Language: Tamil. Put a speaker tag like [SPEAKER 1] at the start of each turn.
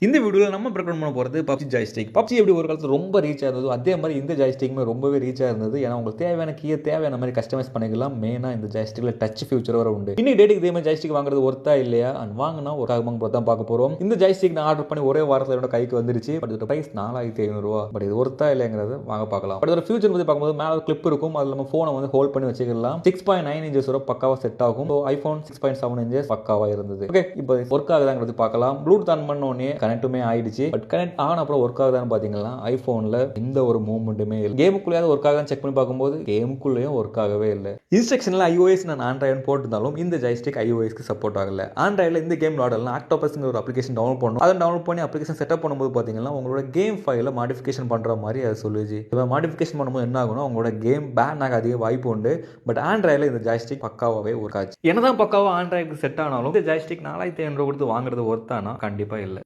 [SPEAKER 1] இந்த வீடியோவில் நம்ம ரெக்கமெண்ட் பண்ண போகிறது பப்ஜி ஜாய்ஸ்டிக். பப்ஜி எப்படி ஒரு காலத்தில் ரொம்ப ரீச் ஆயிருந்ததோ அதே மாதிரி இந்த ஜாய்ஸ்டிக்குமே ரொம்பவே ரீச் ஆயிருந்தது. ஏன்னா உங்களுக்கு தேவையான கீயை தேவையான மாதிரி கஸ்டமைஸ் பண்ணிக்கலாம். மெயினாக இந்த ஜாய்ஸ்டிக்கில் டச் ஃபியூச்சர் வர உண்டு. இன்னைக்கு டேட்டுக்கு இதே மாதிரி ஜாய்ஸ்டிக் வாங்குறது ஒர்த்தா இல்லையா அண்ட் வாங்கினா ஒரு ஆகுமாங்க தான் பார்க்க போகிறோம். இந்த ஜாய்ஸ்டிக் நான் ஆர்டர் பண்ணி ஒரே வாரத்தில் என்னோட கைக்கு வந்துருச்சு. பட் இதோட பிரைஸ் 4500 பட் இது ஒர்த்தா இல்லைங்கிறத வாங்க பார்க்கலாம். பட் இதோட ஃபியூச்சர் பற்றி பார்க்கும்போது மேலே ஒரு கிளிப் இருக்கும். அதில் நம்ம ஃபோனை வந்து ஹோல்ட் பண்ணி வச்சுக்கலாம். 6.9 inches வரை பக்காவாக செட் ஆகும். ஐஃபோன் 6.7 inches பக்காவாக இருந்தது. ஓகே, இப்போ ஒர்க் ஆகுதாங்கிறது பார்க்கலாம். ப்ளூடூத் ஆன் பண்ண உடனே கனெக்ட்டுமே ஆயிடுச்சு. பட் கனெக்ட் ஆன அப்புறம் ஒர்க் ஆகுதான்னு பார்த்தீங்கன்னா ஐஃபோனில் இந்த ஒரு மூவ்மெண்ட்டுமே இல்லை. கேமுக்குள்ளேயாவது ஒர்க் ஆகுதான்னு செக் பண்ணி பார்க்கும்போது கேமுக்குள்ளேயும் ஒர்க் ஆகவே இல்லை. இன்ஸ்ட்ரக்ஷனில் iOS நான் ஆண்ட்ராய்டு போட்டிருந்தாலும் இந்த ஜாய்ஸ்டிக் iOSக்கு சப்போர்ட் ஆகல. ஆண்ட்ராய்டில் இந்த கேம் விளாடலாம். ஆக்டோபஸ்ங்கிற ஒரு அப்ளிகேஷன் டவுன்லோட் பண்ணணும். அதை டவுன்லோட் பண்ணி அப்ளிகேஷன் செட்டப் பண்ணும்போது பார்த்தீங்கன்னா உங்களோட கேம் ஃபைலை மாடிஃபிகேஷன் பண்ணுற மாதிரி அது சொல்லுச்சு. இப்போ மாடிஃபிகேஷன் பண்ணும்போது என்ன ஆகும்னா உங்களோட கேம் பேன் ஆக அதிக வாய்ப்பு உண்டு. பட் ஆண்ட்ராய்டில் இந்த ஜாய்ஸ்டிக் பக்காவாகவே ஒர்க் ஆச்சு. என்னதான் பக்காவாக ஆண்ட்ராய்டுக்கு செட் ஆனாலும் இந்த ஜாய்ஸ்டிக் 4500 கொடுத்து வாங்குறது ஒர்த்தானா கண்டிப்பாக இல்லை.